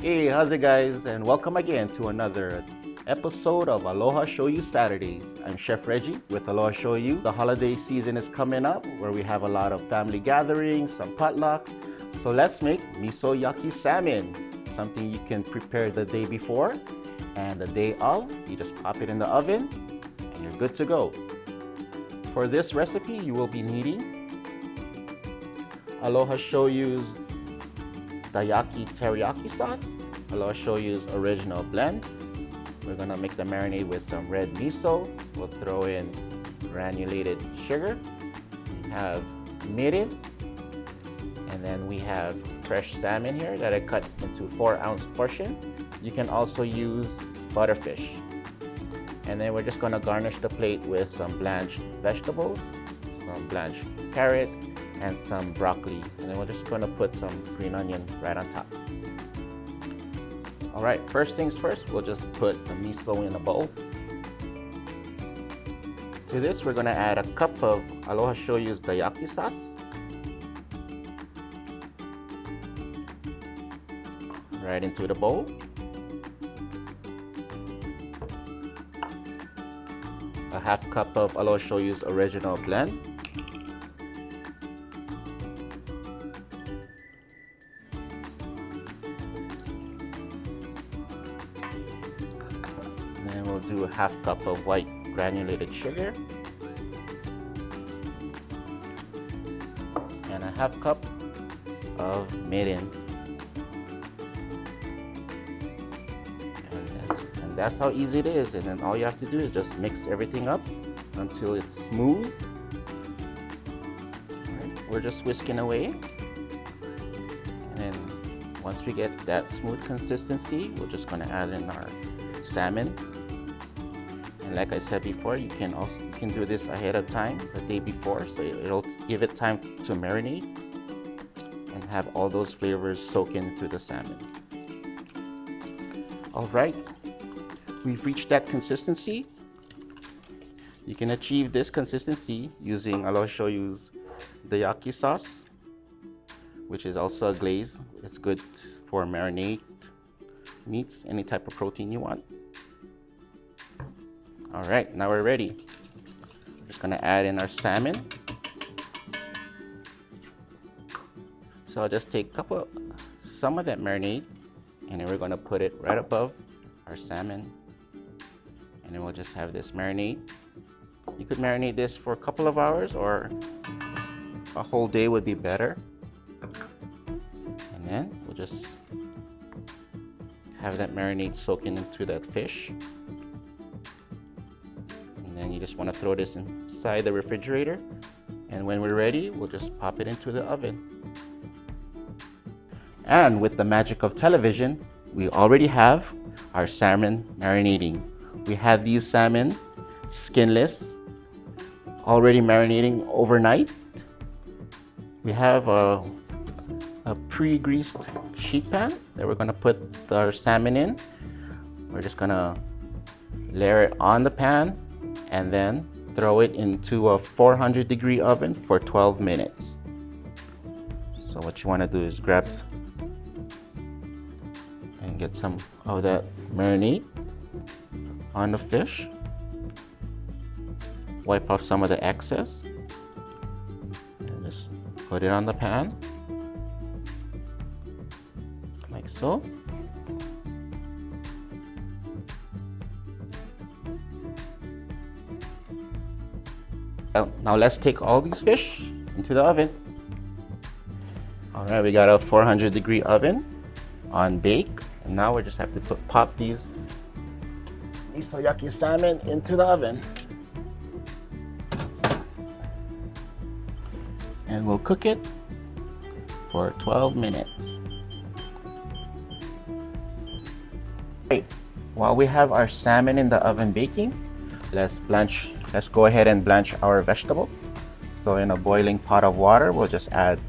Hey, how's it guys? And welcome again to another episode of Aloha Shoyu Saturdays. I'm Chef Reggie with Aloha Shoyu. The holiday season is coming up where we have a lot of family gatherings, some potlucks. So let's make Miso Yaki Salmon, something you can prepare the day before, and the day of, you just pop it in the oven and you're good to go. For this recipe, you will be needing Aloha Shoyu's Dayaki teriyaki sauce, Aloha Shoyu's original blend. We're gonna make the marinade with some red miso. We'll throw in granulated sugar. We have mirin, and then we have fresh salmon here that I cut into 4-ounce portion. You can also use butterfish. And then we're just gonna garnish the plate with some blanched vegetables, some blanched carrot, and some broccoli. And then we're just gonna put some green onion right on top. All right, first things first, we'll just put the miso in a bowl. To this, we're gonna add a cup of Aloha Shoyu's Dayaki sauce. Right into the bowl. A half cup of Aloha Shoyu's original blend. And then we'll do a half cup of white granulated sugar. And a half cup of mirin. And that's how easy it is. And then all you have to do is just mix everything up until it's smooth. Right, we're just whisking away. And then once we get that smooth consistency, we're just gonna add in our salmon. And like I said before, you can do this ahead of time, the day before, so it'll give it time to marinate and have all those flavors soak into the salmon. All right, we've reached that consistency. You can achieve this consistency using Aloha Shoyu's Dayaki sauce, which is also a glaze. It's good for marinade meats, any type of protein you want. All right, now we're ready. We're just gonna add in our salmon. So I'll just take some of that marinade, and then we're gonna put it right above our salmon. And then we'll just have this marinade. You could marinate this for a couple of hours, or a whole day would be better. And then we'll just have that marinade soaking into that fish. And then you just want to throw this inside the refrigerator. And when we're ready, we'll just pop it into the oven. And with the magic of television, we already have our salmon marinating. We have these salmon skinless, already marinating overnight. We have a pre-greased sheet pan that we're gonna put our salmon in. We're just gonna layer it on the pan and then throw it into a 400-degree oven for 12 minutes. So what you wanna do is grab and get some of that marinade on the fish. Wipe off some of the excess and just put it on the pan like so. Now let's take all these fish into the oven. All right, we got a 400-degree oven on bake, and now we just have to pop these Miso Yaki salmon into the oven. And we'll cook it for 12 minutes. Great. While we have our salmon in the oven baking, let's go ahead and blanch our vegetable. So in a boiling pot of water, we'll just add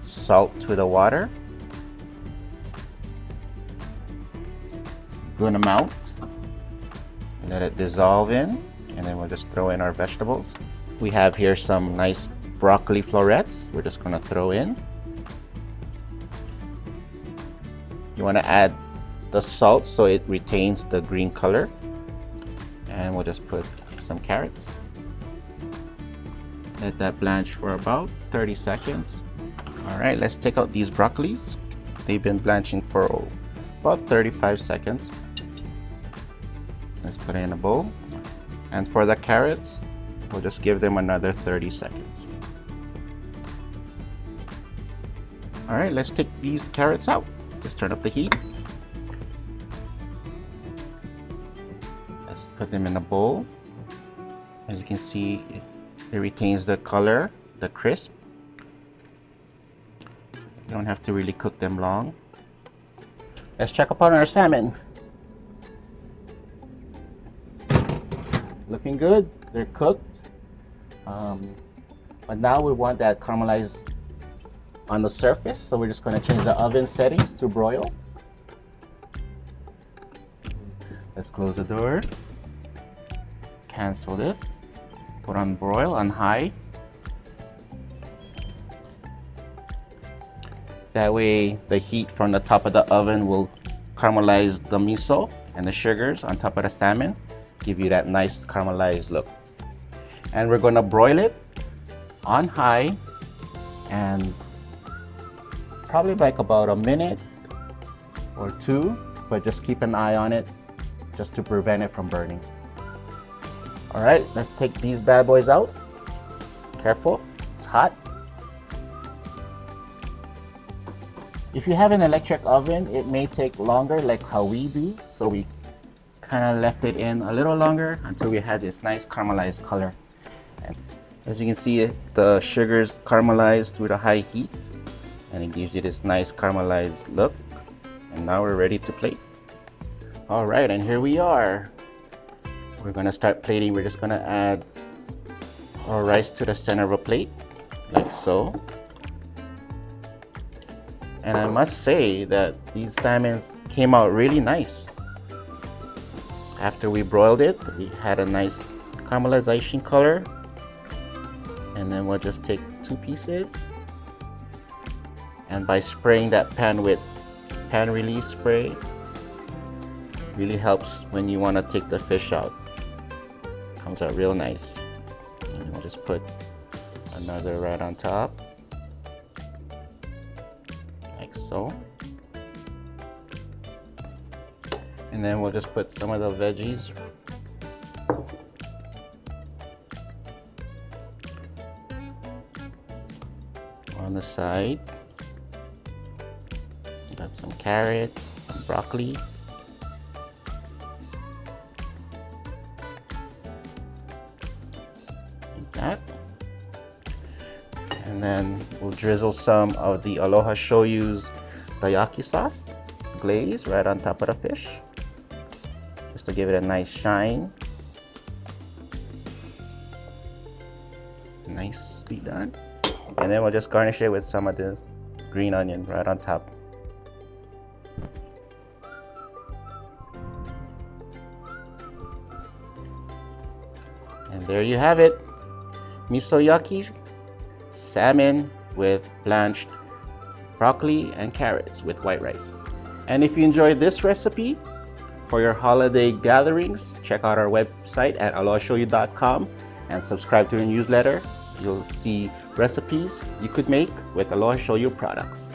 salt to the water. Good amount. Let it dissolve in, and then we'll just throw in our vegetables. We have here some nice broccoli florets. We're just gonna throw in. You want to add the salt so it retains the green color. And we'll just put some carrots. Let that blanch for about 30 seconds. All right, let's take out these broccolis. They've been blanching for about 35 seconds. Let's put it in a bowl. And for the carrots, we'll just give them another 30 seconds. All right, let's take these carrots out. Just turn up the heat. Let's put them in a bowl. As you can see, it retains the color, the crisp. You don't have to really cook them long. Let's check upon our salmon. Looking good, they're cooked. But now we want that caramelized on the surface, so we're just going to change the oven settings to broil. Let's close the door. Cancel this. Put on broil on high. That way the heat from the top of the oven will caramelize the miso and the sugars on top of the salmon, give you that nice caramelized look. And we're going to broil it on high and probably like about a minute or two, but just keep an eye on it just to prevent it from burning. All right, let's take these bad boys out. Careful, it's hot. If you have an electric oven, it may take longer like how we do, so we kind of left it in a little longer until we had this nice caramelized color. And as you can see, the sugar's caramelized through the high heat, and it gives you this nice caramelized look. And now we're ready to plate. All right, and here we are. We're gonna start plating. We're just gonna add our rice to the center of a plate, like so. And I must say that these salmons came out really nice. After we broiled it, we had a nice caramelization color. And then we'll just take 2 pieces. And by spraying that pan with pan release spray, really helps when you want to take the fish out. Comes out real nice. And we'll just put another right on top. Like so. And then we'll just put some of the veggies on the side. Got some carrots, some broccoli. Like that. And then we'll drizzle some of the Aloha Shoyu's teriyaki sauce glaze right on top of the fish, just to give it a nice shine. Nicely done. And then we'll just garnish it with some of the green onion right on top. And there you have it. Miso Yaki Salmon with blanched broccoli and carrots with white rice. And if you enjoyed this recipe for your holiday gatherings, check out our website at alohashoyu.com and subscribe to our newsletter. You'll see recipes you could make with Aloha Shoyu products.